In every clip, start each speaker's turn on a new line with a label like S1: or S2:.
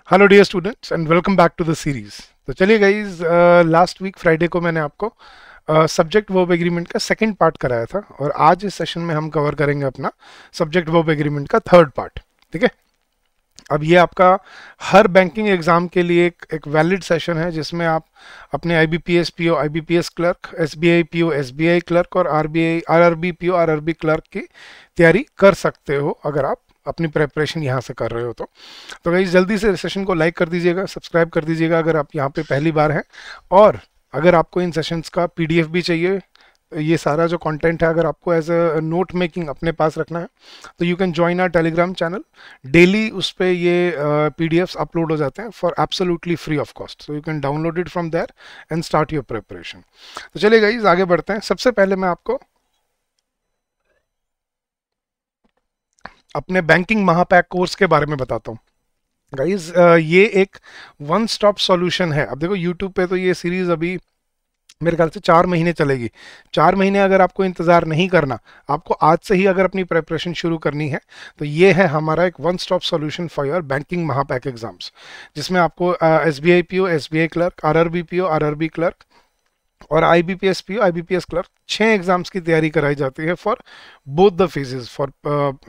S1: Hello dear students and welcome back to the series. तो चलिए guys, last week Friday को मैंने आपको सब्जेक्ट वर्ब एग्रीमेंट का सेकंड पार्ट कराया था और आज इस सेशन में हम कवर करेंगे अपना सब्जेक्ट वर्ब एग्रीमेंट का थर्ड पार्ट। ठीक है, अब ये आपका हर बैंकिंग एग्जाम के लिए एक वैलिड सेशन है जिसमें आप अपने IBPS PO, IBPS clerk, SBI PO, SBI clerk और RBI RRB PO, RRB clerk की तैयारी कर सकते हो अगर आप अपनी प्रेपरेशन यहाँ से कर रहे हो। तो गाइस जल्दी से सेशन को लाइक कर दीजिएगा, सब्सक्राइब कर दीजिएगा अगर आप यहाँ पे पहली बार हैं। और अगर आपको इन सेशंस का पीडीएफ भी चाहिए, ये सारा जो कंटेंट है अगर आपको एज अ नोट मेकिंग अपने पास रखना है तो you can join our Telegram channel. Daily उस पर ये पीडीएफ्स अपलोड हो जाते हैं for absolutely free of cost, so you can download it from there and start your preparation. तो चलिए गाइस आगे बढ़ते हैं। सबसे पहले मैं आपको अपने बैंकिंग महापैक कोर्स के बारे में बताता हूँ। गाइज ये एक वन स्टॉप सॉल्यूशन है। अब देखो यूट्यूब पे तो ये सीरीज अभी मेरे ख्याल से 4 महीने चलेगी। 4 महीने अगर आपको इंतज़ार नहीं करना, आपको आज से ही अगर अपनी प्रिपरेशन शुरू करनी है तो ये है हमारा एक one stop solution for your banking महापैक एग्जाम्स, जिसमें आपको SBI PO, SBI clerk, RRB PO, RRB clerk और IBPS PO, IBPS clerk 6 exams की तैयारी कराई जाती है for both the phases, for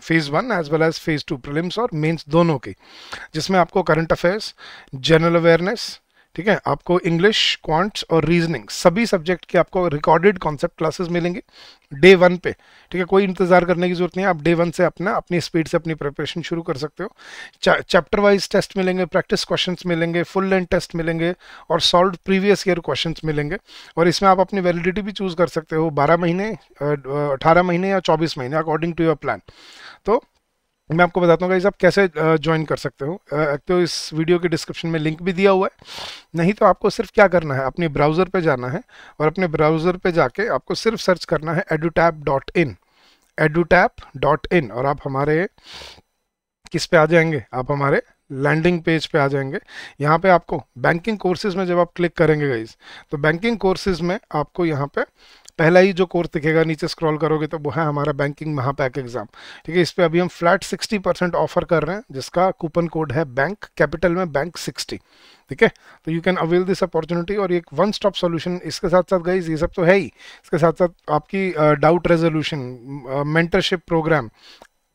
S1: phase 1 as well as phase 2, prelims और मेंस दोनों की, जिसमें आपको करंट अफेयर्स, जनरल अवेयरनेस, ठीक है, आपको इंग्लिश, क्वांट्स और रीजनिंग सभी सब्जेक्ट के आपको रिकॉर्डेड कॉन्सेप्ट क्लासेस मिलेंगे डे 1 पे। ठीक है, कोई इंतजार करने की जरूरत नहीं है, आप डे 1 से अपनी स्पीड से अपनी प्रिपरेशन शुरू कर सकते हो। चैप्टर वाइज टेस्ट मिलेंगे, प्रैक्टिस क्वेश्चंस मिलेंगे, फुल लेंथ टेस्ट मिलेंगे और सॉल्व प्रीवियस ईयर क्वेश्चंस मिलेंगे। और इसमें आप अपनी वैलिडिटी भी चूज कर सकते हो, 12 महीने, 18 महीने या 24 महीने, अकॉर्डिंग टू योर प्लान। तो मैं आपको बताता हूँ गाइस आप कैसे ज्वाइन कर सकते हो। एक तो इस वीडियो के डिस्क्रिप्शन में लिंक भी दिया हुआ है, नहीं तो आपको सिर्फ क्या करना है, अपने ब्राउज़र पे जाना है और अपने ब्राउज़र पे जाके आपको सिर्फ सर्च करना है edutap.in, edutap.in, और आप हमारे किस पे आ जाएंगे, आप हमारे लैंडिंग पेज पे आ जाएंगे। यहाँ पे आपको बैंकिंग कोर्सेज में जब आप क्लिक करेंगे गाइज, तो बैंकिंग कोर्सेज में आपको यहाँ पे पहला ही जो कोर्स दिखेगा, नीचे स्क्रॉल करोगे तो वो है हमारा बैंकिंग महापैक एग्जाम। ठीक है, इस पे अभी हम फ्लैट 60% ऑफर कर रहे हैं, जिसका कूपन कोड है बैंक, कैपिटल में बैंक 60। ठीक है, तो you can avail this opportunity और एक वन स्टॉप सॉल्यूशन। इसके साथ साथ गाइज ये सब तो है ही, इसके साथ साथ आपकी डाउट रेजोल्यूशन, मेंटरशिप प्रोग्राम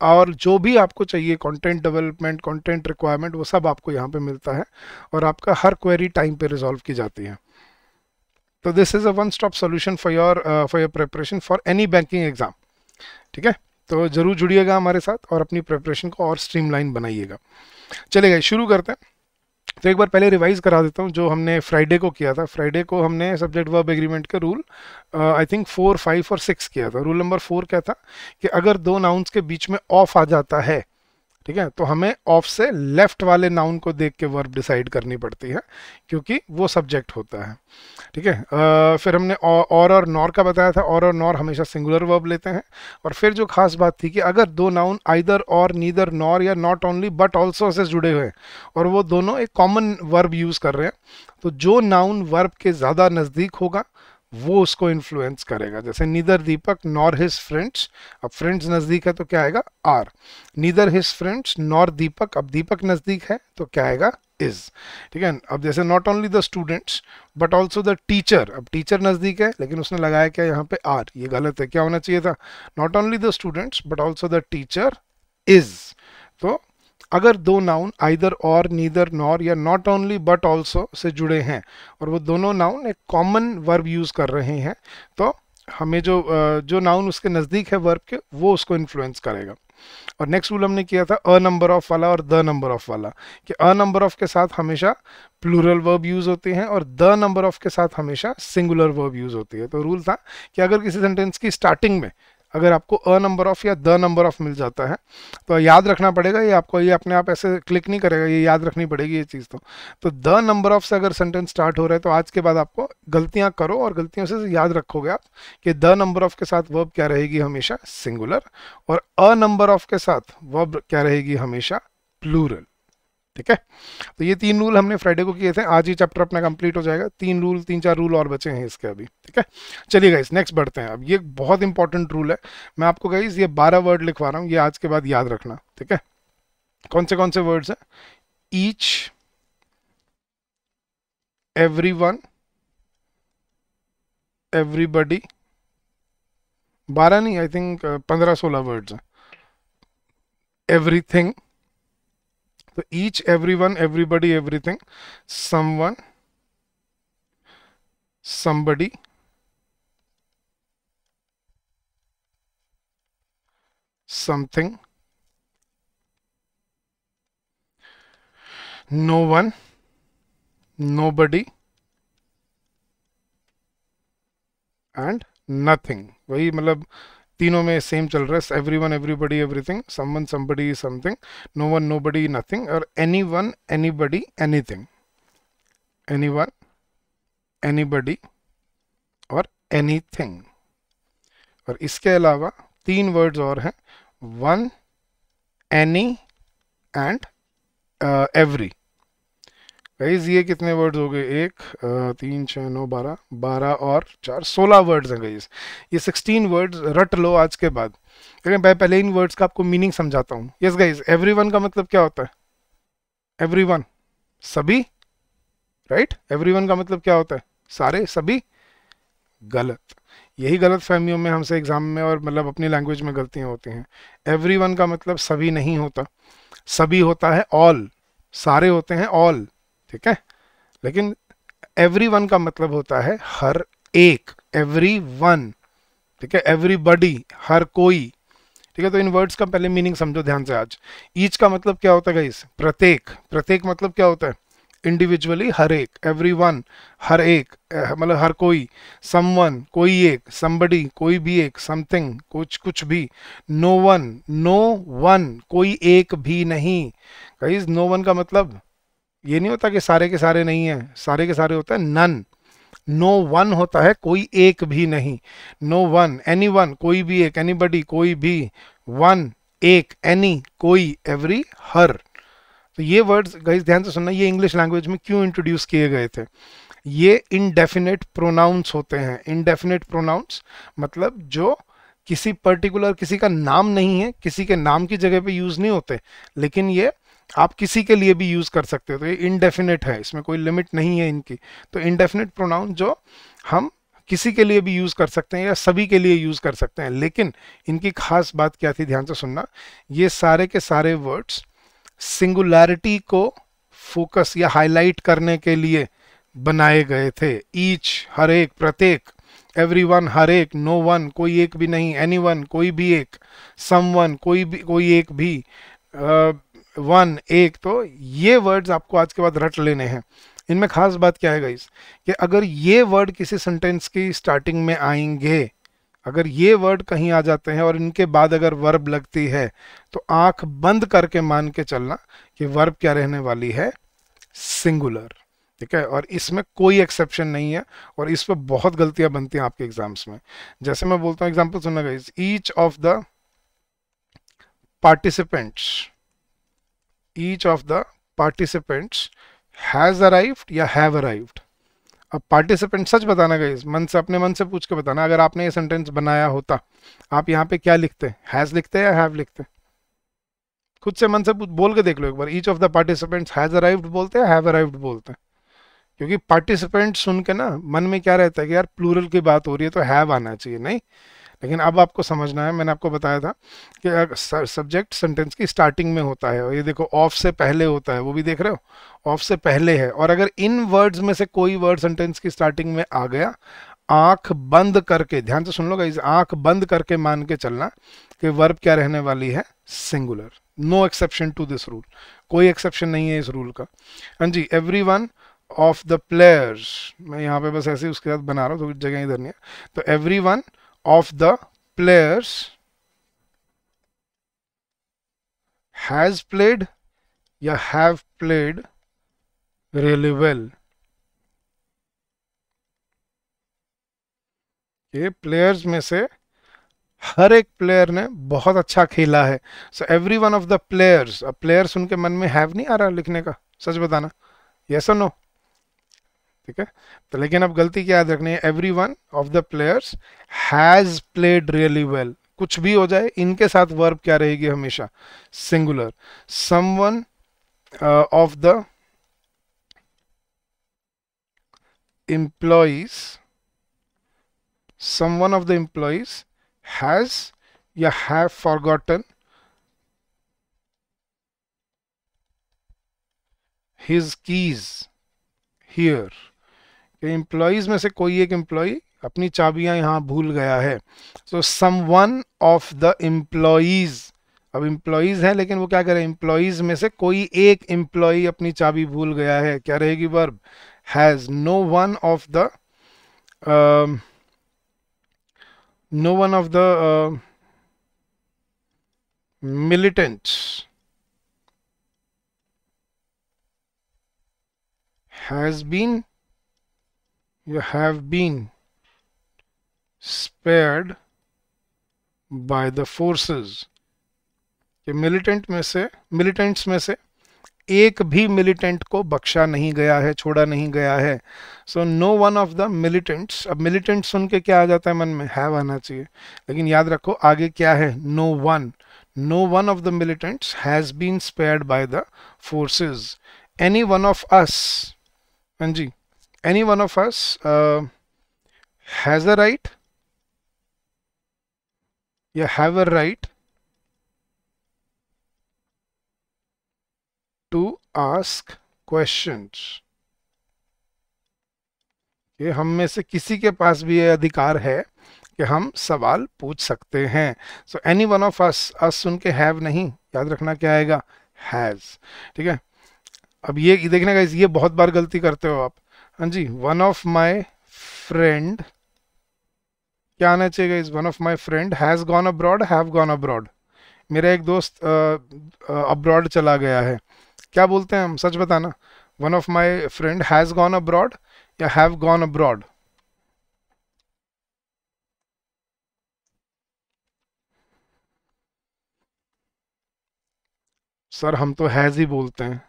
S1: और जो भी आपको चाहिए, कंटेंट डेवलपमेंट, कंटेंट रिक्वायरमेंट, वो सब आपको यहाँ पे मिलता है और आपका हर क्वेरी टाइम पे रिजॉल्व की जाती है। तो this is a one stop solution for your preparation for any banking exam. ठीक है, तो जरूर जुड़िएगा हमारे साथ और अपनी प्रिपरेशन को और स्ट्रीमलाइन बनाइएगा। चलिए शुरू करते हैं। तो एक बार पहले रिवाइज करा देता हूँ जो हमने फ्राइडे को किया था। फ्राइडे को हमने सब्जेक्ट वर्ब एग्रीमेंट के रूल आई थिंक 4, 5 और 6 किया था। रूल नंबर 4 क्या था कि अगर दो नाउन्स के बीच में ऑफ आ जाता है, ठीक है, तो हमें ऑफ से लेफ्ट वाले नाउन को देख के वर्ब डिसाइड करनी पड़ती है क्योंकि वो सब्जेक्ट होता है। ठीक है, फिर हमने और नॉर का बताया था। और नॉर हमेशा सिंगुलर वर्ब लेते हैं। और फिर जो खास बात थी कि अगर दो नाउन आइदर और, नीदर, नॉर या not only but also say जुड़े हुए हैं और वो दोनों एक कॉमन वर्ब यूज कर रहे हैं, तो जो नाउन वर्ब के ज़्यादा नज़दीक होगा वो उसको इन्फ्लुएंस करेगा। जैसे neither Deepak nor his friends, अब फ्रेंड्स नज़दीक है तो क्या आएगा, are. Neither his friends nor Deepak, अब दीपक नज़दीक है तो क्या आएगा, इज। ठीक है, अब जैसे not only the students but also the teacher, अब टीचर नज़दीक है लेकिन उसने लगाया क्या यहाँ पे, आर। ये गलत है, क्या होना चाहिए था, not only the students but also the teacher is. तो अगर दो नाउन आइदर और, नीदर, नॉर या not only but also say जुड़े हैं और वो दोनों नाउन एक कॉमन वर्ब यूज कर रहे हैं, तो हमें जो नाउन उसके नज़दीक है वर्ब के, वो उसको इन्फ्लुएंस करेगा। और नेक्स्ट रूल हमने किया था अ नंबर ऑफ वाला और द नंबर ऑफ वाला, कि अ नंबर ऑफ के साथ हमेशा प्लूरल वर्ब यूज होते हैं और द नंबर ऑफ के साथ हमेशा सिंगुलर वर्ब यूज होती है। तो रूल था कि अगर किसी सेंटेंस की स्टार्टिंग में अगर आपको अ नंबर ऑफ या द नंबर ऑफ मिल जाता है तो याद रखना पड़ेगा, ये आपको ये अपने आप ऐसे क्लिक नहीं करेगा, ये याद रखनी पड़ेगी ये चीज़। तो द नंबर ऑफ से अगर सेंटेंस स्टार्ट हो रहा है तो आज के बाद आपको गलतियां करो और गलतियों से याद रखोगे आप कि द नंबर ऑफ के साथ वर्ब क्या रहेगी, हमेशा सिंगुलर, और अ नंबर ऑफ के साथ वर्ब क्या रहेगी, हमेशा प्लूरल। ठीक है, तो ये 3 रूल हमने फ्राइडे को किए थे। आज ही चैप्टर अपना कंप्लीट हो जाएगा। 3 4 रूल और बचे हैं इसके अभी। ठीक है, चलिए गाइस नेक्स्ट बढ़ते हैं। अब ये बहुत इंपॉर्टेंट रूल है, मैं आपको गाइस ये 12 वर्ड लिखवा रहा हूँ, ये आज के बाद याद रखना। ठीक है, कौन से वर्ड्स हैं, ईच, everyone, everybody, 12 नहीं, आई थिंक 15-16 वर्ड्स हैं। everything, तो each, everyone, everybody, everything, someone, somebody, something, no one, nobody and nothing. वही मतलब तीनों में सेम चल रहा है, every one, everybody, everything, someone, somebody, something, no one, nobody, nothing, और any one, anybody, anything, any one, anybody और anything. और इसके अलावा 3 वर्ड्स और हैं, one, any and every. Guys ये कितने वर्ड्स हो गए, 1 3 6 9 12, 12 और 4 16 वर्ड्स हैं गाइस। ये 16 वर्ड्स रट लो आज के बाद। लेकिन मैं पहले इन वर्ड्स का आपको मीनिंग समझाता हूँ। यस गाइस, एवरीवन का मतलब क्या होता है? एवरीवन, सभी, राइट? एवरीवन का मतलब क्या होता है? सारे, सभी। गलत। यही गलत फहमियों में हमसे एग्जाम में और मतलब अपनी लैंग्वेज में गलतियां होती हैं। एवरीवन का मतलब सभी नहीं होता, सभी होता है ऑल, सारे होते हैं ऑल, ठीक है? लेकिन एवरीवन का मतलब होता है हर एक, एवरी वन, ठीक है? एवरीबडी, हर कोई, ठीक है? तो इन वर्ड्स का पहले मीनिंग समझो ध्यान से आज। ईच का मतलब क्या होता है गाइस? प्रत्येक। प्रत्येक मतलब क्या होता है? इंडिविजुअली, हर एक। एवरी वन, हर एक, मतलब हर कोई। समवन, कोई एक। समबडी, कोई भी एक। समथिंग, कुछ, कुछ भी। नो वन, नो वन, कोई एक भी नहीं। गाइस नो वन का मतलब ये नहीं होता कि सारे के सारे नहीं है, सारे के सारे होता है नन। नो वन होता है कोई एक भी नहीं। नो वन, एनी वन, कोई भी एक। एनीबडी, कोई भी। वन, एक। एनी, कोई। एवरी, हर। तो ये वर्ड्स गाइस ध्यान से सुनना, ये इंग्लिश लैंग्वेज में क्यों इंट्रोड्यूस किए गए थे। ये इनडेफिनेट प्रोनाउंस होते हैं। इनडेफिनेट प्रोनाउंस मतलब जो किसी पर्टिकुलर, किसी का नाम नहीं है, किसी के नाम की जगह पे यूज नहीं होते, लेकिन ये आप किसी के लिए भी यूज कर सकते हो। तो ये इनडेफिनेट है, इसमें कोई लिमिट नहीं है इनकी। तो इनडेफिनेट प्रोनाउन जो हम किसी के लिए भी यूज कर सकते हैं या सभी के लिए यूज कर सकते हैं। लेकिन इनकी खास बात क्या थी, ध्यान से सुनना। ये सारे के सारे वर्ड्स सिंगुलैरिटी को फोकस या हाईलाइट करने के लिए बनाए गए थे। ईच, हर एक, प्रत्येक। एवरी वन, हर एक। नो वन, कोई एक भी नहीं। एनी वन, कोई भी एक। सम वन, कोई भी, कोई एक भी। वन, एक। तो ये वर्ड्स आपको आज के बाद रट लेने हैं। इनमें खास बात क्या है गाइस, कि अगर ये वर्ड किसी सेंटेंस की स्टार्टिंग में आएंगे, अगर ये वर्ड कहीं आ जाते हैं और इनके बाद अगर वर्ब लगती है, तो आंख बंद करके मान के चलना कि वर्ब क्या रहने वाली है? सिंगुलर, ठीक है? और इसमें कोई एक्सेप्शन नहीं है, और इस पर बहुत गलतियां बनती हैं आपके एग्जाम्स में। जैसे मैं बोलता हूँ, एग्जाम्पल सुनना guys. Each of the participants, each of the participants has arrived या have arrived। अब पार्टिसिपेंट सच बताना गाइस, मन से, अपने मन से पूछ के बताना। अगर आपने ये सेंटेंस बनाया होता, आप यहाँ पे क्या लिखते? हैज लिखते या हैव लिखते? खुद से मन से बोल के देख लो एक बार। Each of the participants has arrived बोलते हैं, हैव अराइव्ड बोलते हैं? क्योंकि पार्टिसिपेंट सुन के ना मन में क्या रहता है कि यार प्लूरल की बात हो रही है तो हैव आना चाहिए, नहीं। लेकिन अब आपको समझना है, मैंने आपको बताया था कि सब्जेक्ट सेंटेंस की स्टार्टिंग में होता है, और ये देखो ऑफ से पहले होता है, वो भी देख रहे हो, ऑफ से पहले है। और अगर इन वर्ड्स में से कोई वर्ड सेंटेंस की स्टार्टिंग में आ गया, आंख बंद करके, ध्यान से सुन लो गाइस, आंख बंद करके मान के चलना कि वर्ब क्या रहने वाली है? Singular. No exception to this rule, कोई एक्सेप्शन नहीं है इस रूल का। हाँ जी, every one of the players, मैं यहाँ पे बस ऐसे ही उसके साथ बना रहा हूँ, तो जगह इधर नहीं है। तो every one of the players has played या have played really well। ये प्लेयर्स में से हर एक प्लेयर ने बहुत अच्छा खेला है। So every one of the players, अब प्लेयर सुन के मन में हैव नहीं आ रहा लिखने का? सच बताना, यस और नो? ठीक है, तो लेकिन अब गलती क्या याद रखनी है? Every one of the players has played really well. कुछ भी हो जाए, इनके साथ वर्ब क्या रहेगी हमेशा? Singular. Someone of the employees, some one of the employees has या have forgotten his keys here। Employees में से कोई एक एम्प्लॉय अपनी चाबियां यहां भूल गया है। सो सम वन ऑफ द एम्प्लॉयज, अब एम्प्लॉयज है लेकिन वो क्या करे, एम्प्लॉयज में से कोई एक एम्प्लॉय अपनी चाबी भूल गया है। क्या रहेगी verb, has. No one of the no one of the militants has been you have been spared by the forces। कि मिलिटेंट्स में से एक भी मिलिटेंट को बख्शा नहीं गया है, छोड़ा नहीं गया है। So no one of the militants. अब मिलिटेंट सुन के क्या आ जाता है मन में, हैव आना चाहिए, लेकिन याद रखो आगे क्या है, no one. No one of the militants has been spared by the forces. Any one of us, हाँ जी, any one of us has a right या have a right to ask questions। ये हम में से किसी के पास भी ये अधिकार है कि हम सवाल पूछ सकते हैं। So any one of us सुन के हैव नहीं, याद रखना क्या आएगा, हैज। ठीक है, अब ये देखने का, ये बहुत बार गलती करते हो आप। हाँ जी, वन ऑफ माई फ्रेंड, क्या आना चाहिए इस, one of my friend has gone abroad, have gone abroad. मेरा एक दोस्त अब्रॉड चला गया है, क्या बोलते हैं हम, सच बताना, one of my friend has gone abroad या हैव गॉन अब्रॉड। सर हम तो हैज़ ही बोलते हैं।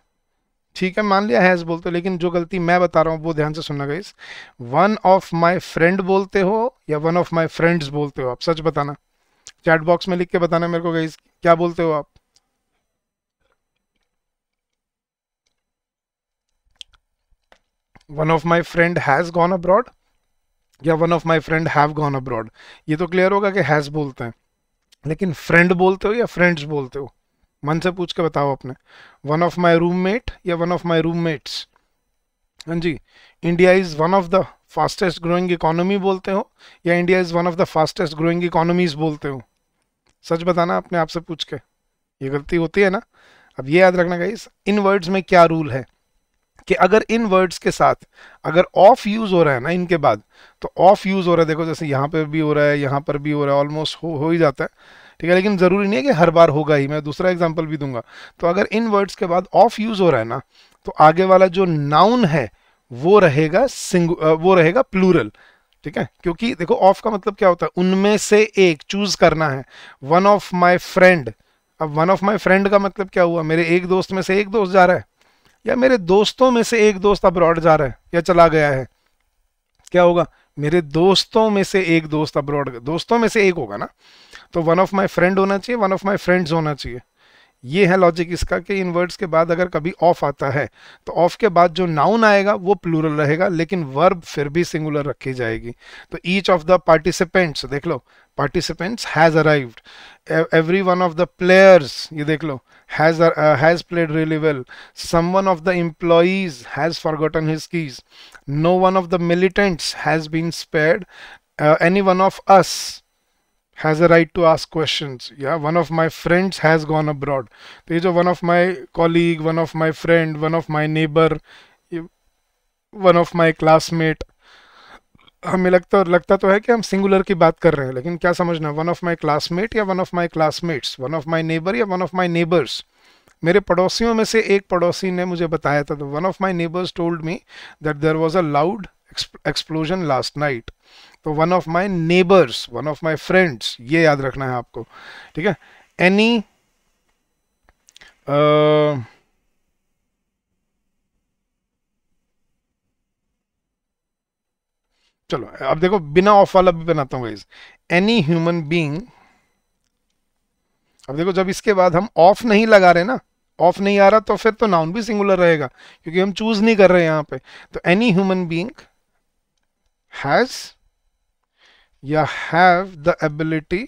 S1: ठीक है, मान लिया हैज़ बोलते हो, लेकिन जो गलती मैं बता रहा हूँ वो ध्यान से सुनना guys. One of my friend बोलते हो या वन ऑफ माई फ्रेंड्स बोलते हो, आप सच बताना, चैट बॉक्स में लिख के बताना मेरे को गाइस, क्या बोलते हो आप। One of my friend has gone abroad या one of my friend have gone abroad. ये तो क्लियर होगा कि हैज़ बोलते हैं, लेकिन फ्रेंड बोलते हो या फ्रेंड्स बोलते हो, मन से पूछ के बताओ अपने। वन ऑफ माई रूममेट या वन ऑफ माई रूममेट्स। हाँ जी, India is one of the fastest growing economy बोलते हो या India is one of the fastest growing economies बोलते हो, सच बताना अपने आप से पूछ के। ये गलती होती है ना। अब ये याद रखना गाइस, इन वर्ड्स में क्या रूल है कि अगर इन वर्ड्स के साथ अगर ऑफ यूज हो रहा है ना इनके बाद, तो ऑफ यूज हो रहा है, देखो जैसे यहाँ पे भी हो रहा है, यहाँ पर भी हो रहा है, ऑलमोस्ट हो ही जाता है। ठीक है, लेकिन जरूरी नहीं है कि हर बार होगा ही, मैं दूसरा एग्जांपल भी दूंगा। तो अगर इन वर्ड्स के बाद ऑफ यूज हो रहा है ना, तो आगे वाला जो नाउन है वो रहेगा वो रहेगा प्लूरल। ठीक है, क्योंकि देखो ऑफ का मतलब क्या होता है, उनमें से एक चूज करना है। वन ऑफ माई फ्रेंड, अब वन ऑफ माई फ्रेंड का मतलब क्या हुआ, मेरे एक दोस्त में से एक दोस्त जा रहा है या मेरे दोस्तों में से एक दोस्त अब्रॉड जा रहा है या चला गया है। क्या होगा, मेरे दोस्तों में से एक दोस्त अब्रॉड, दोस्तों में से एक होगा ना, तो वन ऑफ माई फ्रेंड होना चाहिए, वन ऑफ माई फ्रेंड्स होना चाहिए। ये है लॉजिक इसका कि इन वर्ड्स के बाद अगर कभी ऑफ आता है तो ऑफ के बाद जो नाउन आएगा वो प्लूरल रहेगा, लेकिन वर्ब फिर भी सिंगुलर रखी जाएगी। तो ईच ऑफ द पार्टिसिपेंट्स, देख लो, participants has arrived, every one of the players, ये देख लो, has played really well, someone of the employees has forgotten his keys, no one of the militants has been spared, any one of us has a right to ask questions, yeah, one of my friends has gone abroad। तो ये जो one of my colleague, one of my friend, one of my neighbor, one of my classmate, हमें लगता तो है कि हम singular की बात कर रहे हैं, लेकिन क्या समझना, वन ऑफ माई क्लासमेट या one of my classmates, one of my neighbour या वन ऑफ माई नेबर्स। मेरे पड़ोसियों में से एक पड़ोसी ने मुझे बताया था, तो one of my neighbours told me that there was a loud explosion last night. तो one of my neighbours, one of my friends, ये याद रखना है आपको। ठीक है, एनी चलो अब देखो बिना ऑफ वाला भी बनाता हूँ गाइस, एनी ह्यूमन बीइंग। अब देखो जब इसके बाद हम ऑफ नहीं लगा रहे ना, ऑफ नहीं आ रहा, तो फिर तो नाउन भी सिंगुलर रहेगा क्योंकि हम चूज नहीं कर रहे हैं यहाँ पे। तो एनी ह्यूमन बीइंग हैज या have the ability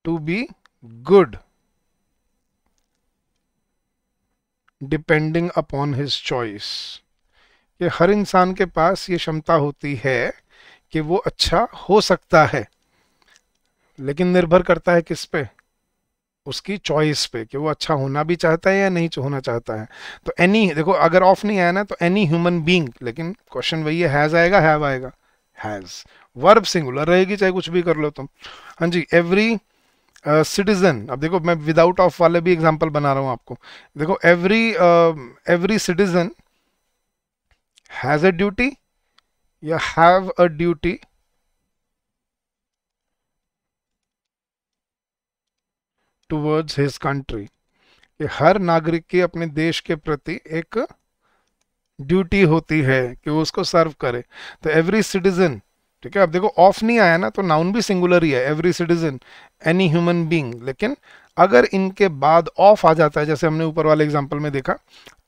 S1: to be good depending upon his choice. कि हर इंसान के पास ये क्षमता होती है कि वो अच्छा हो सकता है, लेकिन निर्भर करता है किस पे, उसकी चॉइस पे, कि वो अच्छा होना भी चाहता है या नहीं होना चाहता है। तो एनी, देखो अगर ऑफ नहीं आया ना तो एनी ह्यूमन बीइंग, लेकिन क्वेश्चन वही है, हैज आएगा, हैव आएगा, हैज। वर्ब सिंगुलर रहेगी चाहे कुछ भी कर लो तुम। हाँ जी, एवरी सिटीजन, अब देखो मैं विदाउट ऑफ वाले भी एग्जांपल बना रहा हूँ आपको। देखो every citizen has a duty या have a duty towards his country. कि हर नागरिक की अपने देश के प्रति एक ड्यूटी होती है कि वो उसको सर्व करे। तो एवरी सिटीजन, ठीक है। अब देखो ऑफ नहीं आया ना तो नाउन भी सिंगुलर ही है, every citizen, any human being. लेकिन अगर इनके बाद ऑफ आ जाता है, जैसे हमने ऊपर वाले एग्जांपल में देखा,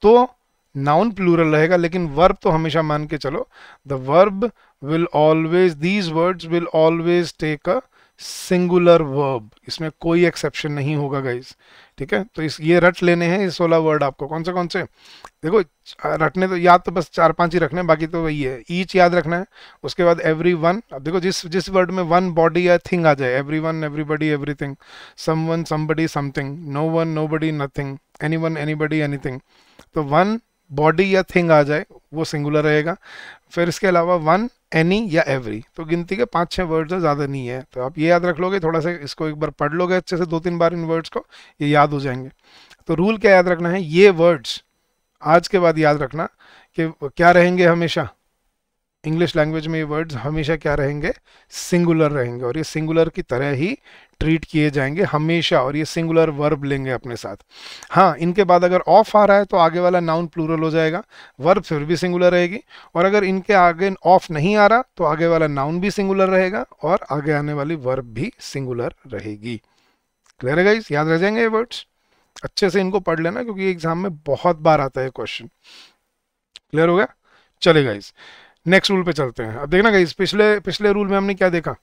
S1: तो नाउन प्लूरल रहेगा, लेकिन वर्ब तो हमेशा मान के चलो, the verb will always, these words will always take a singular verb. इसमें कोई एक्सेप्शन नहीं होगा गाइस, ठीक है। तो इस ये रट लेने हैं ये 16 वर्ड आपको। कौन से देखो, रटने तो याद तो बस 4-5 ही रखने हैं, बाकी तो वही है। ईच याद रखना है, उसके बाद एवरी वन। अब देखो जिस जिस वर्ड में वन बॉडी या थिंग आ जाए, every one, everybody, everything, someone, somebody, something, no one, nobody, nothing, anyone, anybody, anything, तो वन बॉडी या थिंग आ जाए वो सिंगुलर रहेगा। फिर इसके अलावा वन, एनी या एवरी, तो गिनती के 5-6 वर्ड्स है, ज़्यादा नहीं है। तो आप ये याद रख लोगे, थोड़ा सा इसको एक बार पढ़ लोगे अच्छे से 2-3 बार इन वर्ड्स को, ये याद हो जाएंगे। तो रूल क्या याद रखना है, ये वर्ड्स आज के बाद याद रखना कि क्या रहेंगे हमेशा, इंग्लिश लैंग्वेज में ये वर्ड्स हमेशा क्या रहेंगे, सिंगुलर रहेंगे, और ये सिंगुलर की तरह ही ट्रीट किए जाएंगे हमेशा, और ये सिंगुलर वर्ब लेंगे अपने साथ। हाँ, इनके बाद अगर ऑफ आ रहा है तो आगे वाला नाउन प्लूरल हो जाएगा, वर्ब फिर भी सिंगुलर रहेगी, और अगर इनके आगे ऑफ नहीं आ रहा तो आगे वाला नाउन भी सिंगुलर रहेगा और आगे आने वाली वर्ब भी सिंगुलर रहेगी। क्लियर है गाइस, याद रह जाएंगे ये वर्ड्स, अच्छे से इनको पढ़ लेना क्योंकि एग्जाम में बहुत बार आता है क्वेश्चन। क्लियर हो गया, चले गाइस नेक्स्ट रूल पे चलते हैं। अब देखना गाइस, पिछले पिछले रूल में हमने क्या देखा,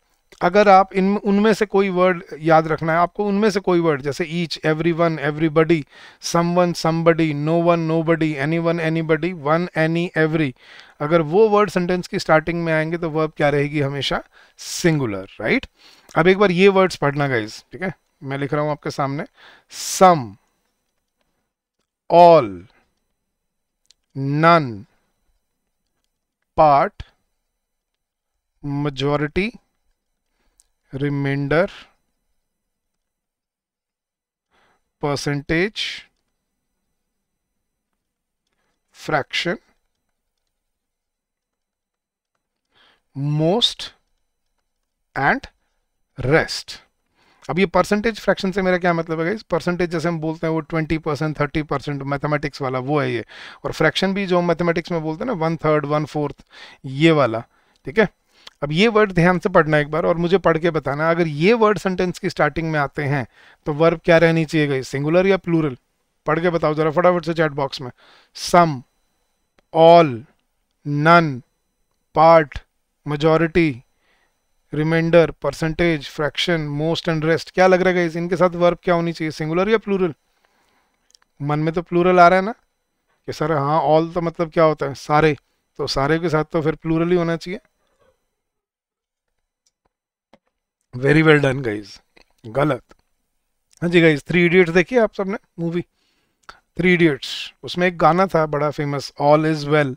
S1: अगर आप इन उनमें से कोई वर्ड याद रखना है आपको, उनमें से कोई वर्ड जैसे each, everyone, everybody, someone, somebody, no one, nobody, anyone, anybody, one, any, every, अगर वो वर्ड सेंटेंस की स्टार्टिंग में आएंगे तो वर्ब क्या रहेगी, हमेशा सिंगुलर, राइट। अब एक बार ये वर्ड्स पढ़ना गाइस, ठीक है, मैं लिख रहा हूं आपके सामने, some, all, none, part, majority, remainder, percentage, fraction, most and rest। अब ये परसेंटेज फ्रैक्शन से मेरा क्या मतलब है, परसेंटेज जैसे हम बोलते हैं वो 20%, 30%, मैथमेटिक्स वाला वो है ये, और फ्रैक्शन भी जो मैथमेटिक्स में बोलते हैं ना 1/3, 1/4, ये वाला, ठीक है। अब ये वर्ड ध्यान से पढ़ना एक बार और मुझे पढ़ के बताना, अगर ये वर्ड सेंटेंस की स्टार्टिंग में आते हैं तो वर्ब क्या रहनी चाहिए गाइस, सिंगुलर या प्लूरल, पढ़ के बताओ जरा फटाफट से चैट बॉक्स में। Some, all, none, part, majority, reminder, percentage, fraction, most and rest, क्या लग रहा है गाइस, इनके साथ वर्ब क्या होनी चाहिए, सिंगुलर या प्लूरल। मन में तो प्लूरल आ रहा है ना कि सर हाँ ऑल तो मतलब क्या होता है, सारे, तो सारे के साथ तो फिर प्लूरल ही होना चाहिए। वेरी वेल डन गाइस, गलत। हाँ जी गाइस, 3 इडियट्स देखिए आप सबने मूवी 3 इडियट्स, उसमें एक गाना था बड़ा फेमस, ऑल इज वेल,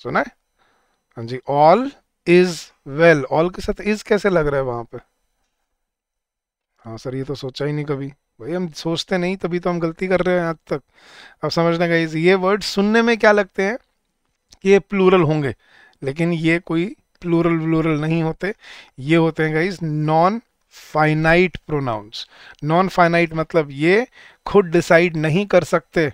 S1: सुना है। हाँ जी, ऑल इज वेल, ऑल के साथ इज कैसे लग रहा है वहां पे। हाँ सर, ये तो सोचा ही नहीं कभी, भाई हम सोचते नहीं तभी तो हम गलती कर रहे हैं आज तक। अब समझना गाइस, ये वर्ड सुनने में क्या लगते हैं कि ये प्लूरल होंगे, लेकिन ये कोई प्लूरल व्लूरल नहीं होते, ये होते हैं guys non finite pronouns. Non finite मतलब ये खुद डिसाइड नहीं कर सकते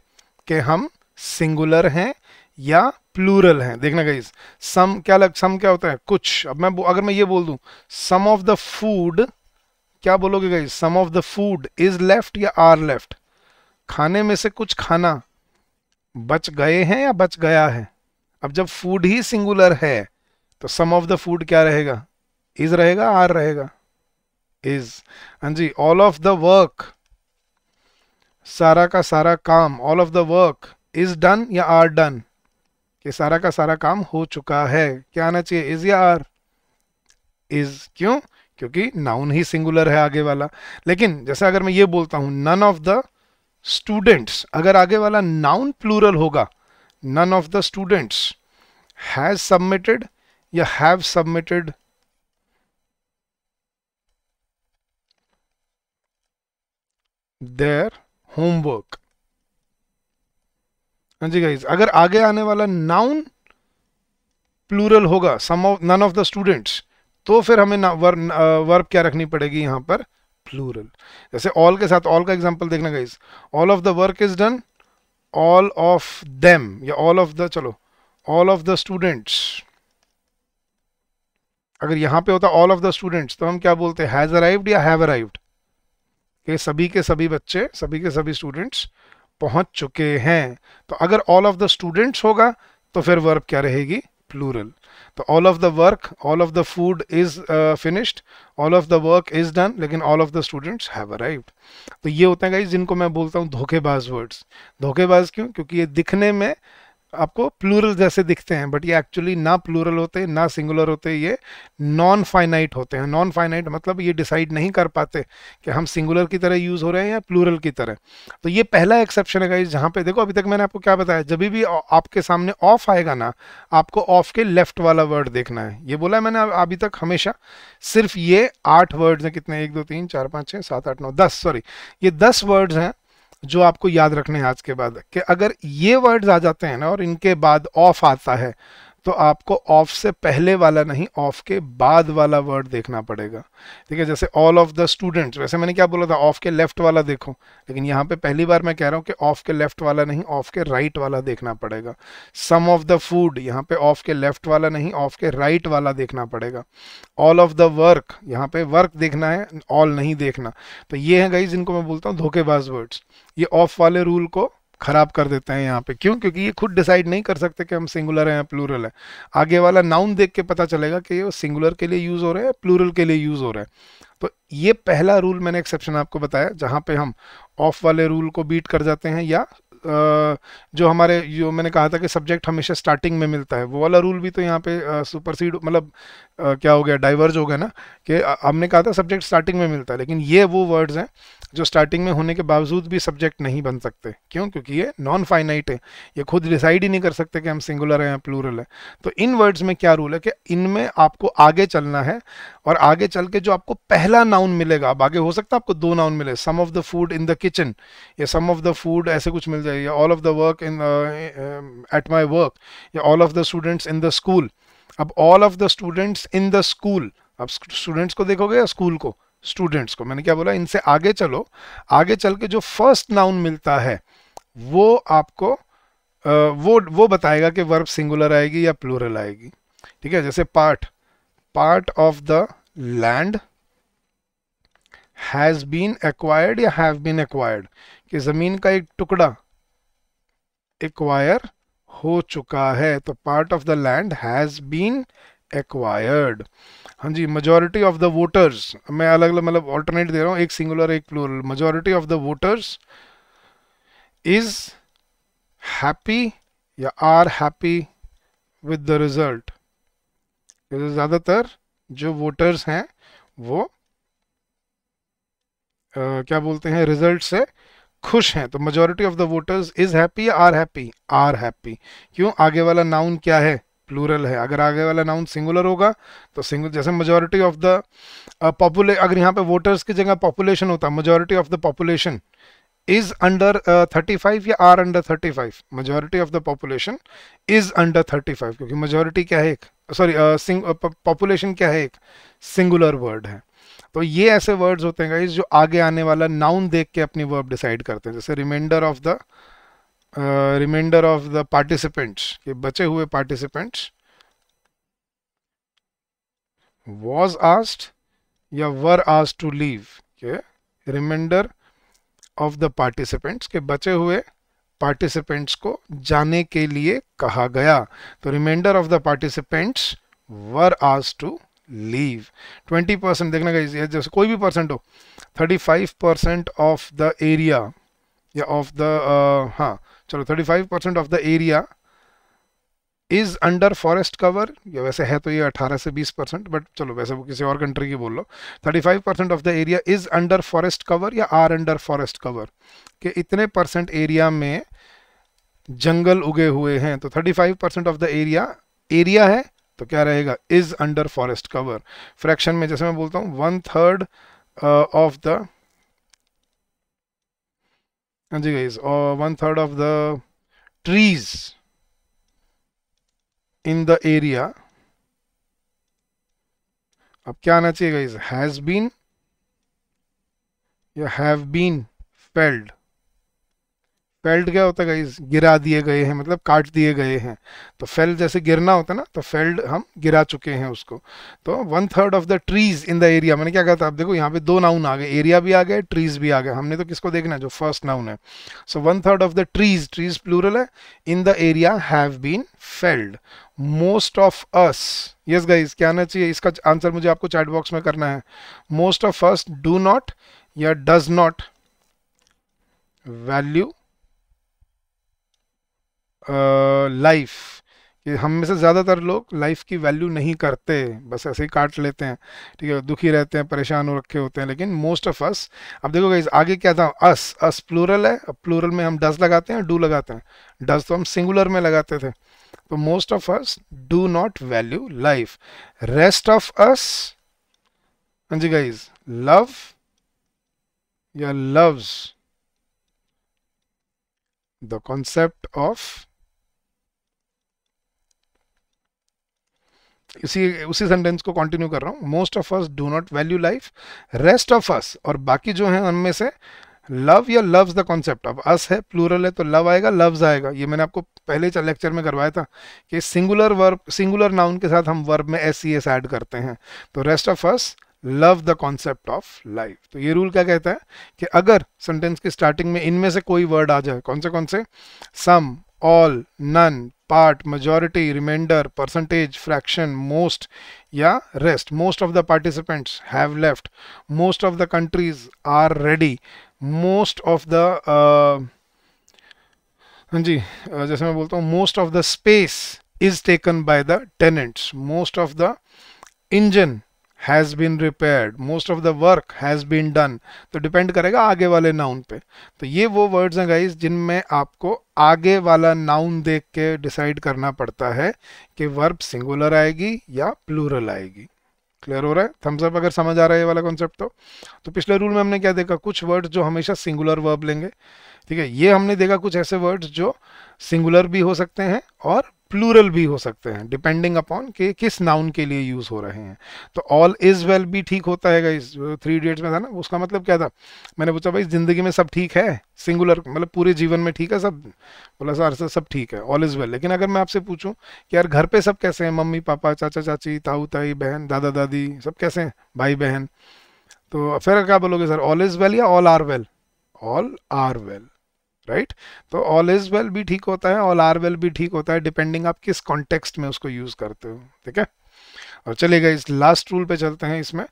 S1: कि हम सिंगुलर हैं या प्लूरल हैं। देखना गाइस, सम क्या होता है, कुछ। अब अगर मैं ये बोल दूं सम ऑफ द फूड, क्या बोलोगे guys, some of the food is left या आर लेफ्ट, खाने में से कुछ खाना बच गए हैं या बच गया है। अब जब फूड ही सिंगुलर है तो सम ऑफ द फूड क्या रहेगा, इज रहेगा, आर रहेगा, इज। हाँ जी, ऑल ऑफ द वर्क, सारा का सारा काम, all of the work is done या आर डन, कि सारा का सारा काम हो चुका है, क्या आना चाहिए, इज या आर, इज। क्यों, क्योंकि नाउन ही सिंगुलर है आगे वाला। लेकिन जैसे अगर मैं ये बोलता हूं नन ऑफ द स्टूडेंट्स, अगर आगे वाला नाउन प्लूरल होगा, none of the students has submitted या हैव सबमिटेड देयर होमवर्क। हाँ जी गाइस, अगर आगे आने वाला नाउन प्लूरल होगा, some of, none of the students, तो फिर हमें वर्ब क्या रखनी पड़ेगी यहाँ पर, प्लूरल। जैसे ऑल के साथ, ऑल का एग्जांपल देखना guys, all of the work is done, all of them, या ऑल ऑफ द, चलो ऑल ऑफ द स्टूडेंट्स। अगर यहाँ पे होता ऑल ऑफ द स्टूडेंट्स तो हम क्या बोलते, हैज अराइव्ड या हैव अराइव्ड, के सभी बच्चे, सभी के सभी स्टूडेंट्स पहुंच चुके हैं। तो अगर ऑल ऑफ द स्टूडेंट्स होगा तो फिर वर्ब क्या रहेगी, प्लूरल। तो all of the work, all of the food is finished, all of the work is done, लेकिन all of the students have arrived. तो ये होते हैं गाइस जिनको मैं बोलता हूँ धोखेबाज वर्ड्स। धोखेबाज क्यों, क्योंकि ये दिखने में आपको प्लूरल जैसे दिखते हैं, बट ये एक्चुअली ना प्लूरल होते, ना सिंगुलर होते, ये नॉन फाइनाइट होते हैं। नॉन फाइनाइट मतलब ये डिसाइड नहीं कर पाते कि हम सिंगुलर की तरह यूज हो रहे हैं या प्लूरल की तरह। तो ये पहला एक्सेप्शन है गाइस, जहाँ पे देखो अभी तक मैंने आपको क्या बताया, जब भी आपके सामने ऑफ आएगा ना, आपको ऑफ के लेफ्ट वाला वर्ड देखना है। ये बोला है मैंने अभी तक हमेशा, सिर्फ ये 8 वर्ड्स हैं, कितने, 1 2 3 4 5 6 7 8 9 10, सॉरी ये 10 वर्ड्स हैं जो आपको याद रखने हैं आज के बाद, कि अगर ये वर्ड्स आ जाते हैं ना और इनके बाद ऑफ आता है, तो आपको ऑफ से पहले वाला नहीं, ऑफ के बाद वाला वर्ड देखना पड़ेगा। ठीक है, जैसे ऑल ऑफ द स्टूडेंट्स, वैसे मैंने क्या बोला था, ऑफ के लेफ्ट वाला देखो, लेकिन यहाँ पे पहली बार मैं कह रहा हूँ कि ऑफ के लेफ्ट वाला नहीं, ऑफ के राइट वाला देखना पड़ेगा। सम ऑफ द फूड, यहाँ पे ऑफ के लेफ्ट वाला नहीं, ऑफ के राइट वाला देखना पड़ेगा। ऑल ऑफ द वर्क, यहाँ पे वर्क देखना है, ऑल नहीं देखना। तो ये है गाइस जिनको मैं बोलता हूँ धोखेबाज वर्ड्स। ये ऑफ वाले रूल को खराब कर देते हैं यहाँ पे। क्यों, क्योंकि ये खुद डिसाइड नहीं कर सकते कि हम सिंगुलर हैं या प्लूरल है। आगे वाला नाउन देख के पता चलेगा कि ये सिंगुलर के लिए यूज हो रहा है, प्लूरल के लिए यूज हो रहा है। तो ये पहला रूल मैंने एक्सेप्शन आपको बताया, जहां पे हम ऑफ वाले रूल को बीट कर जाते हैं, या जो हमारे, जो मैंने कहा था कि सब्जेक्ट हमेशा स्टार्टिंग में मिलता है, वो वाला रूल भी तो यहाँ पे सुपरसीड, मतलब क्या हो गया, डाइवर्ज हो गया ना, कि हमने कहा था सब्जेक्ट स्टार्टिंग में मिलता है, लेकिन ये वो वर्ड्स हैं जो स्टार्टिंग में होने के बावजूद भी सब्जेक्ट नहीं बन सकते। क्यों, क्योंकि ये नॉन फाइनाइट है, ये खुद डिसाइड ही नहीं कर सकते कि हम सिंगुलर हैं या प्लूरल है। तो इन वर्ड्स में क्या रूल है कि इनमें आपको आगे चलना है, और आगे चल के जो आपको पहला नाउन मिलेगा, अब आगे हो सकता है आपको 2 नाउन मिले, some of the food in the kitchen, या सम ऑफ द फूड ऐसे कुछ मिल जाए, या all of the work in at my work, या all of the students in the school. अब all of the students in the school, अब students को देखोगे या स्कूल को, स्टूडेंट्स को। मैंने क्या बोला, इनसे आगे चलो, आगे चल के जो फर्स्ट नाउन मिलता है वो आपको वो बताएगा कि वर्ब सिंगुलर आएगी या प्लूरल आएगी। ठीक है, जैसे part, part of the land has been acquired या हैव बीन एक्वायर्ड, कि जमीन का एक टुकड़ा एक्वायर हो चुका है, तो part of the land has been acquired. हाँ जी, मेजॉरिटी ऑफ द वोटर्स, मैं अलग अलग मतलब ऑल्टरनेट दे रहा हूँ, एक सिंगुलर एक plural. Majority of the voters is happy या are happy with the result, ज्यादातर जो वोटर्स हैं वो क्या बोलते हैं, रिजल्ट से खुश हैं। तो majority of the voters is happy या आर हैप्पी, आर हैप्पी। क्यों, आगे वाला नाउन क्या है, प्लूरल है। अगर आगे वाला नाउन सिंगुलर होगा तो सिंगुलर, जैसे मेजॉरिटी ऑफ द अगर यहाँ पे वोटर्स की जगह पॉपुलेशन होता, majority of the population is under 35 या are under 35, majority of the population is under 35, क्योंकि मेजॉरिटी क्या है एक, सॉरी पॉपुलेशन क्या है, एक सिंगुलर वर्ड है। तो ये ऐसे वर्ड्स होते हैं गाइस जो आगे आने वाला नाउन देख के अपनी वर्ब डिसाइड करते हैं। जैसे रिमाइंडर ऑफ द पार्टिसिपेंट्स, के बचे हुए पार्टिसिपेंट्स was asked या were asked to leave, के रिमाइंडर ऑफ द पार्टिसिपेंट्स, के बचे हुए पार्टिसिपेंट्स को जाने के लिए कहा गया। तो reminder of the participants were asked to leave. 20% देखना गाइस, ये जैसे कोई भी परसेंट हो, 35% ऑफ द एरिया या ऑफ द हाँ चलो 35% of the area is under forest cover, या वैसे है तो ये 18 से 20%, बट चलो वैसे वो किसी और कंट्री की बोल लो। 35% of the area is under forest cover या आर अंडर फॉरेस्ट कवर, कि इतने परसेंट एरिया में जंगल उगे हुए हैं। तो 35% ऑफ द एरिया है तो क्या रहेगा, is under forest cover. Fraction में जैसे मैं बोलता हूँ 1/3 ऑफ द, हाँ जी guys, 1/3 of the trees in the area, अब क्या आना चाहिए गाइस, हैज बीन या हैव बीन फेल्ड। फेल्ड क्या होता है गाइस, गिरा दिए गए हैं, मतलब काट दिए गए हैं। तो फेल जैसे गिरना होता है ना, तो फेल्ड हम गिरा चुके हैं उसको। तो 1/3 of the trees in the area, मैंने क्या कहा था, आप देखो यहाँ पे दो नाउन आ गए, एरिया भी आ गए, ट्रीज भी आ गए। हमने तो किसको देखना है, जो फर्स्ट नाउन है। So 1/3 of the trees plural है, in the area have been felled. Most of us, yes guys क्या आना चाहिए, इसका आंसर मुझे आपको चैट बॉक्स में करना है। Most of us do not या डज नॉट वैल्यू लाइफ, कि हम में से ज़्यादातर लोग लाइफ की वैल्यू नहीं करते, बस ऐसे ही काट लेते हैं, ठीक है, दुखी रहते हैं, परेशान हो रखे होते हैं। लेकिन मोस्ट ऑफ अस, अब देखो गाइस आगे क्या था, अस प्लूरल है, अब प्लूरल में हम डज लगाते हैं, डू लगाते हैं। डज तो हम सिंगुलर में लगाते थे। तो most of us do not value life. Rest of us, हाँ जी गाइस, लव या लव्स द कॉन्सेप्ट ऑफ, उसी सेंटेंस को कंटिन्यू कर रहा हूं। Most of us do not value life, rest of us, और बाकी जो हैं उनमें से लव या लव्स द कॉन्सेप्ट। अब अस है, प्लूरल है, तो लव आएगा, लव्स आएगा। ये मैंने आपको पहले लेक्चर में करवाया था कि सिंगुलर वर्ब, सिंगुलर नाउन के साथ हम वर्ब में एस सी एस ऐड करते हैं। तो rest of us love the concept of life. तो ये रूल क्या कहता है कि अगर सेंटेंस की स्टार्टिंग में इनमें से कोई वर्ड आ जाए, कौन से, some, all, none, part, majority, reminder, percentage, fraction, most या rest, most of the participants have left, most of the countries are ready, most of the, हाँ जी, जैसे मैं बोलता हूँ most of the space is taken by the tenants, most of the engine has been repaired, most of the work has been done. तो depend करेगा आगे वाले नाउन पे। तो ये वो वर्ड्स हैं गाइस जिनमें आपको आगे वाला नाउन देख के डिसाइड करना पड़ता है कि वर्ब सिंगुलर आएगी या प्लूरल आएगी। क्लियर हो रहा है, थम्स अप अगर समझ आ रहा है ये वाला कॉन्सेप्ट। तो पिछले रूल में हमने क्या देखा, कुछ वर्ड्स जो हमेशा सिंगुलर वर्ब लेंगे, ठीक है। ये हमने देखा कुछ ऐसे वर्ड्स जो सिंगुलर भी हो सकते हैं और प्लूरल भी हो सकते हैं, डिपेंडिंग अपॉन कि किस नाउन के लिए यूज हो रहे हैं। तो ऑल इज वेल भी ठीक होता है गाइस, 3 इडियट्स में था ना, उसका मतलब क्या था, मैंने पूछा भाई जिंदगी में सब ठीक है, सिंगुलर मतलब पूरे जीवन में ठीक है सब, बोला सर सब ठीक है, ऑल इज वेल। लेकिन अगर मैं आपसे पूछूं कि यार घर पे सब कैसे हैं, मम्मी पापा, चाचा चाची, ताऊ ताई, बहन, दादा दादी, सब कैसे हैं, भाई बहन, तो फिर क्या बोलोगे सर, ऑल इज वेल या all are well? All are well, right. तो ऑल इज वेल भी ठीक होता है, ऑल आर वेल भी ठीक होता है, डिपेंडिंग आप किस कॉन्टेक्स्ट में उसको यूज करते हो, ठीक है। और चलिएगा इस लास्ट रूल पे चलते हैं। इसमें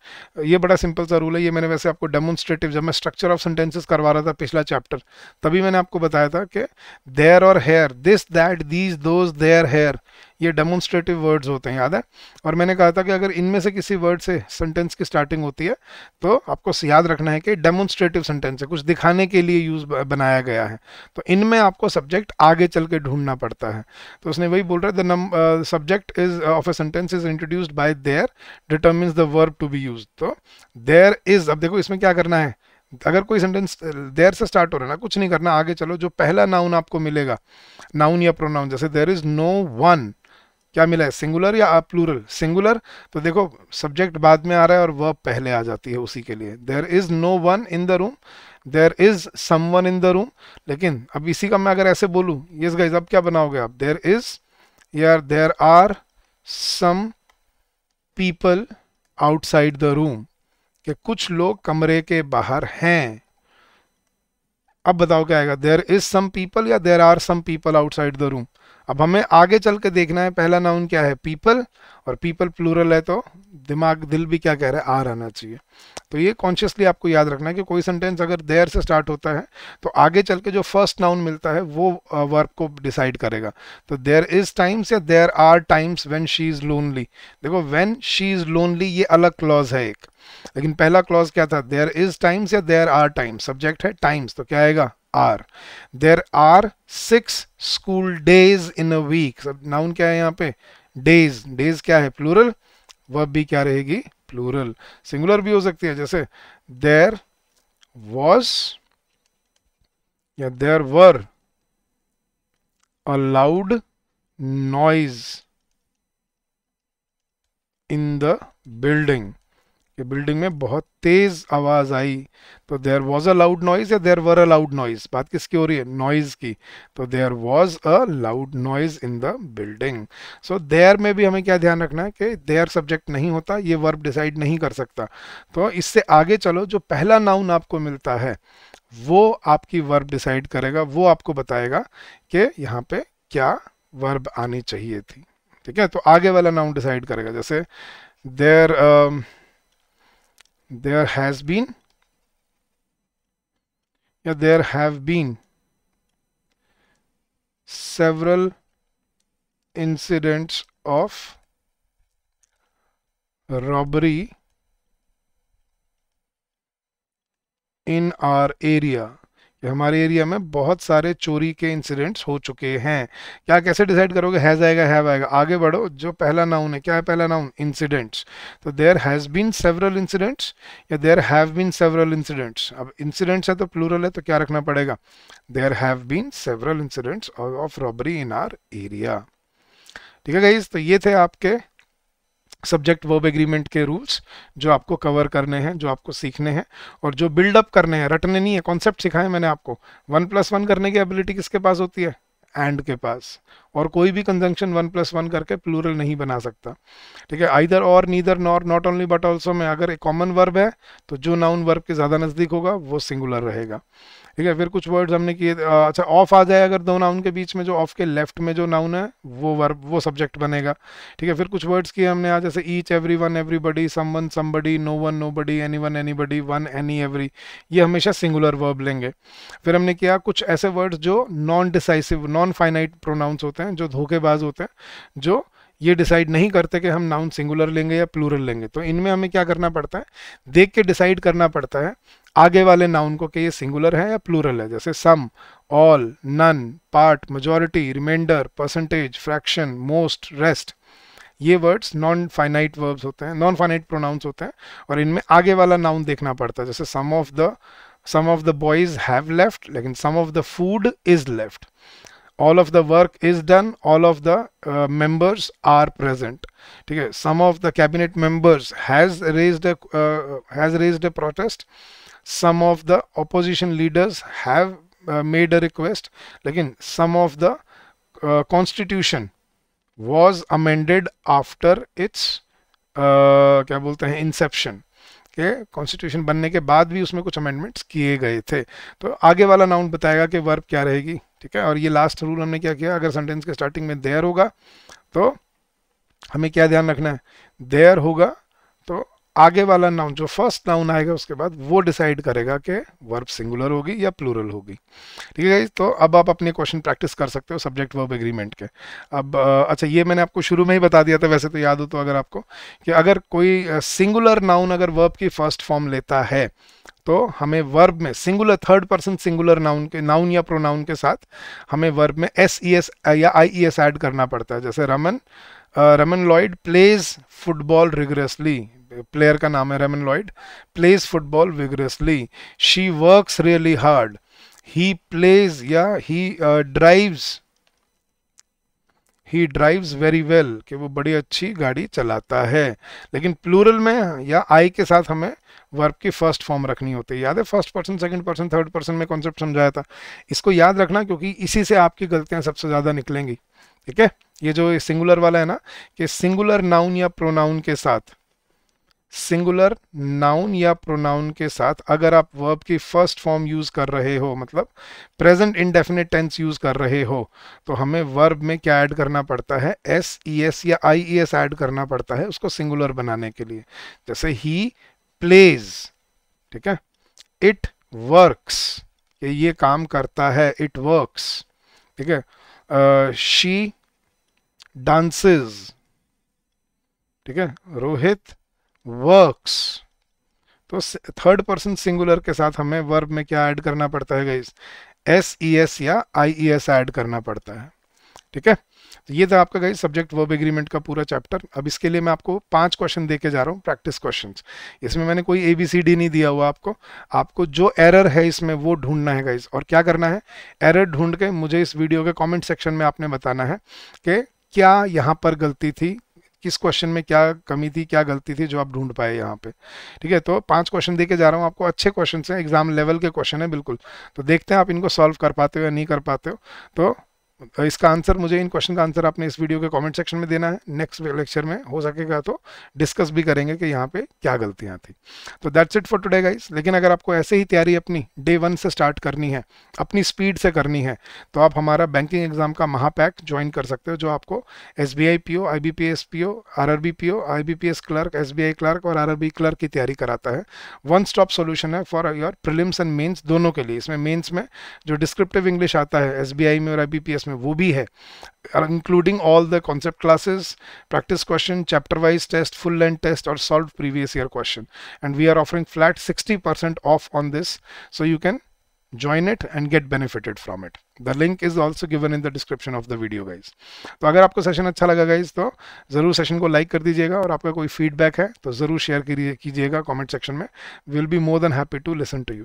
S1: ये बड़ा सिंपल सा रूल है, ये मैंने वैसे आपको डेमोन्स्ट्रेटिव, जब मैं स्ट्रक्चर ऑफ सेंटेंसेस करवा रहा था पिछला चैप्टर, तभी मैंने आपको बताया था कि देयर और here, this that these those there here, ये डेमोन्स्ट्रेटिव वर्ड्स होते हैं, याद है। और मैंने कहा था कि अगर इनमें से किसी वर्ड से सेंटेंस की स्टार्टिंग होती है तो आपको याद रखना है कि डेमोन्स्ट्रेटिव सेंटेंस है, कुछ दिखाने के लिए यूज बनाया गया है। तो इनमें आपको सब्जेक्ट आगे चल के ढूंढना पड़ता है। तो उसने वही बोल रहा है, the subject is of a sentence is introduced by there determines the verb to be used. तो देयर इज, अब देखो इसमें क्या करना है, अगर कोई सेंटेंस देयर से स्टार्ट हो रहा है ना, कुछ नहीं करना, आगे चलो, जो पहला नाउन आपको मिलेगा, नाउन या प्रोनाउन, जैसे देयर इज नो वन, क्या मिला है, सिंगुलर या प्लूरल, सिंगुलर, तो देखो सब्जेक्ट बाद में आ रहा है और वर्ब पहले आ जाती है उसी के लिए। There is no one in the room, there is someone in the room. लेकिन अब इसी का मैं अगर ऐसे बोलूं, यस गाइस, अब क्या बनाओगे आप, देयर इज या there are some people outside the room, कि कुछ लोग कमरे के बाहर हैं। अब बताओ क्या आएगा, देयर इज सम पीपल या there are some people outside the room. अब हमें आगे चल के देखना है पहला नाउन क्या है, पीपल, और पीपल प्लूरल है तो दिमाग दिल भी क्या कह रहा है, आर आना चाहिए। तो ये कॉन्शियसली आपको याद रखना है कि कोई सेंटेंस अगर देयर से स्टार्ट होता है तो आगे चल के जो फर्स्ट नाउन मिलता है वो वर्ब को डिसाइड करेगा। तो देयर इज टाइम्स या there are times when she is lonely. देखो व्हेन शी इज लोनली ये अलग क्लॉज है एक, लेकिन पहला क्लॉज क्या था, देयर इज टाइम्स या देयर आर टाइम्स, सब्जेक्ट है टाइम्स तो क्या आएगा, are. There are 6 school days in a week, सब नाउन क्या है यहाँ पे, डेज, डेज क्या है प्लूरल, वर्ब भी क्या रहेगी, प्लूरल। सिंगुलर भी हो सकती है, जैसे देयर वॉज या there were a loud noise in the building, कि बिल्डिंग में बहुत तेज आवाज आई। तो there was a loud noise या there were a loud noise, बात किसकी हो रही है, नॉइज की। तो there was a loud noise in the building. So there में भी हमें क्या ध्यान रखना है कि देयर सब्जेक्ट नहीं होता, ये वर्ब डिसाइड नहीं कर सकता। तो इससे आगे चलो, जो पहला नाउन आपको मिलता है वो आपकी वर्ब डिसाइड करेगा, वो आपको बताएगा कि यहाँ पे क्या वर्ब आनी चाहिए थी। ठीक है, तो आगे वाला नाउन डिसाइड करेगा। जैसे देयर there has been या there have been several incidents of robbery in our area, कि हमारे एरिया में बहुत सारे चोरी के इंसिडेंट्स हो चुके हैं। क्या कैसे डिसाइड करोगे, हैज आएगा हैव आएगा, आगे बढ़ो, जो पहला नाउन है क्या है, पहला नाउन इंसिडेंट्स। तो there has been several incidents या there have been several incidents. अब इंसिडेंट्स है तो प्लूरल है तो क्या रखना पड़ेगा, there have been several incidents of robbery in our area. ठीक है गाइस, तो ये थे आपके सब्जेक्ट वर्ब एग्रीमेंट के रूल्स जो आपको कवर करने हैं, जो आपको सीखने हैं और जो बिल्डअप करने हैं, रटने नहीं है। कॉन्सेप्ट सिखाए मैंने आपको, 1+1 करने की एबिलिटी किसके पास होती है, एंड के पास, और कोई भी कंजंक्शन 1+1 करके प्लूरल नहीं बना सकता। ठीक है, आइदर और, neither, nor, not only, but also में अगर एक कॉमन वर्ब है तो जो नाउन वर्ब के ज़्यादा नज़दीक होगा वो सिंगुलर रहेगा। ठीक है, फिर कुछ वर्ड्स हमने किए, अच्छा ऑफ आ जाए अगर दो नाउन के बीच में, जो ऑफ के लेफ्ट में जो नाउन है वो वर्ब, वो सब्जेक्ट बनेगा। ठीक है, फिर कुछ वर्ड्स किए हमने आज, जैसे each, everyone, everybody, someone, somebody, no one, nobody, anyone, anybody, one, any, every, ये हमेशा सिंगुलर वर्ब लेंगे। फिर हमने किया कुछ ऐसे वर्ड्स जो non decisive, non finite pronouns होते हैं, जो धोखेबाज होते हैं, जो ये डिसाइड नहीं करते कि हम नाउन सिंगुलर लेंगे या प्लूरल लेंगे। तो इनमें हमें क्या करना पड़ता है, देख के डिसाइड करना पड़ता है आगे वाले नाउन को कि ये सिंगुलर है या प्लूरल है। जैसे some, all, none, part, majority, remainder, percentage, fraction, most, rest, ये वर्ड्स नॉन फाइनाइट वर्ब्स होते हैं, नॉन फाइनाइट प्रोनाउंस होते हैं, और इनमें आगे वाला नाउन देखना पड़ता है। जैसे some of the boys have left, लेकिन some of the food is left. all of the work is done, all of the members are present. ठीक है, some of the cabinet members has raised a protest, some of the opposition leaders have made a request, लेकिन some of the constitution was amended after its क्या बोलते हैं Inception, के constitution बनने के बाद भी उसमें कुछ अमेंडमेंट्स किए गए थे। तो आगे वाला नाउन बताएगा कि वर्ब क्या रहेगी। ठीक है, और ये लास्ट रूल हमने क्या किया, अगर सेंटेंस के स्टार्टिंग में देयर होगा तो हमें क्या ध्यान रखना है, देयर होगा तो आगे वाला नाउन, जो फर्स्ट नाउन आएगा उसके बाद, वो डिसाइड करेगा कि वर्ब सिंगुलर होगी या प्लूरल होगी। ठीक है, तो अब आप अपने क्वेश्चन प्रैक्टिस कर सकते हो सब्जेक्ट वर्ब एग्रीमेंट के। अब अच्छा, ये मैंने आपको शुरू में ही बता दिया था, वैसे तो याद हो तो अगर आपको, कि अगर कोई सिंगुलर नाउन अगर वर्ब की फर्स्ट फॉर्म लेता है तो हमें वर्ब में singular, third person singular noun के, नाउन या प्रोनाउन के साथ हमें वर्ब में SES या IES ऐड करना पड़ता है। जैसे Raman Lloyd plays football rigorously, player का नाम है Raman Lloyd, plays football vigorously. She works really hard, he plays या ही ड्राइव्स वेरी वेल, कि वो बड़ी अच्छी गाड़ी चलाता है। लेकिन प्लूरल में या आई के साथ हमें वर्ब की फर्स्ट फॉर्म रखनी होती है। याद है first person, second person, third person में कॉन्सेप्ट समझाया था, इसको याद रखना क्योंकि इसी से आपकी गलतियां सबसे ज़्यादा निकलेंगी। ठीक है, ये जो सिंगुलर वाला है ना, कि सिंगुलर नाउन या प्रोनाउन के साथ सिंगुलर नाउन या प्रोनाउन के साथ अगर आप वर्ब की फर्स्ट फॉर्म यूज कर रहे हो, मतलब प्रेजेंट इंडेफिनिट टेंस यूज कर रहे हो, तो हमें वर्ब में क्या ऐड करना पड़ता है, एस ई एस या आई ई एस ऐड करना पड़ता है उसको सिंगुलर बनाने के लिए। जैसे ही प्लेज, ठीक है, इट वर्क्स, ये काम करता है, इट वर्क्स, ठीक है, शी डांसेस, ठीक है, रोहित वर्क्स। तो थर्ड पर्सन सिंगुलर के साथ हमें वर्ब में क्या ऐड करना पड़ता है गाइस, एस ई एस या आई ई एस ऐड करना पड़ता है, ठीक है। तो ये था आपका गाइस सब्जेक्ट वर्ब एग्रीमेंट का पूरा चैप्टर। अब इसके लिए मैं आपको 5 क्वेश्चन दे के जा रहा हूँ, प्रैक्टिस क्वेश्चंस। इसमें मैंने कोई ABCD नहीं दिया हुआ आपको, आपको जो एरर है इसमें वो ढूंढना है गाइस। और क्या करना है, एरर ढूंढ के मुझे इस वीडियो के कॉमेंट सेक्शन में आपने बताना है कि क्या यहाँ पर गलती थी, किस क्वेश्चन में क्या कमी थी, क्या गलती थी जो आप ढूंढ पाए यहाँ पे, ठीक है। तो 5 क्वेश्चन देके जा रहा हूँ आपको, अच्छे क्वेश्चन हैं, एग्जाम लेवल के क्वेश्चन है बिल्कुल। तो देखते हैं आप इनको सॉल्व कर पाते हो या नहीं कर पाते हो। तो इसका आंसर, मुझे इन क्वेश्चन का आंसर आपने इस वीडियो के कमेंट सेक्शन में देना है। नेक्स्ट लेक्चर में हो सकेगा तो डिस्कस भी करेंगे कि यहाँ पे क्या गलतियाँ थी। तो that's it for today guys. लेकिन अगर आपको ऐसे ही तैयारी अपनी डे 1 से स्टार्ट करनी है, अपनी स्पीड से करनी है, तो आप हमारा बैंकिंग एग्जाम का महापैक ज्वाइन कर सकते हो, जो आपको SBI PO, IBPS PO, RRB PO, IBPS clerk, SBI clerk और RRB क्लर्क की तैयारी कराता है। वन स्टॉप सोल्यूशन है for your prelims and mains दोनों के लिए। इसमें मेंस में जो डिस्क्रिप्टिव इंग्लिश आता है SBI में और IBPS में वो भी है, including all the concept classes, practice question, chapter wise test, full length test और solved previous year question. And we are offering flat 60% off on this, so you can join it and get benefited from it. The link is also given in the description of the video guys. तो अगर आपको session अच्छा लगा guys तो ज़रूर session को like कर दीजिएगा, और आपका कोई फीडबैक है तो ज़रूर शेयर कीजिएगा कमेंट सेक्शन में। Will be more than happy to listen to you.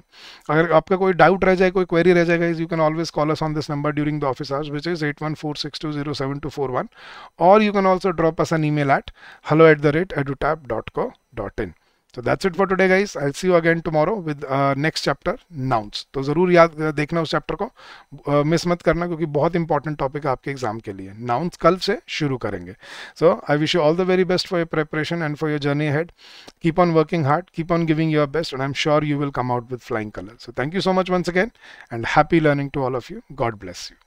S1: अगर आपका कोई डाउट रह जाए, कोई क्वेरी रह जाए guys, you can always call us on this number during the office hours, which is 8146207241, or you can also drop us an email at hello@edutab.co.in. So that's it for today guys. I'll see you again tomorrow with next chapter, nouns. तो ज़रूर याद देखना उस chapter को, miss मत करना, क्योंकि बहुत इंपॉर्टेंट टॉपिक है आपके एग्जाम के लिए। नाउन्स कल से शुरू करेंगे। So I wish you all the very best for your preparation and for your journey ahead. Keep on working hard, keep on giving your best, and I am sure you will come out with flying colours. So thank you so much once again, and happy learning to all of you. God bless you.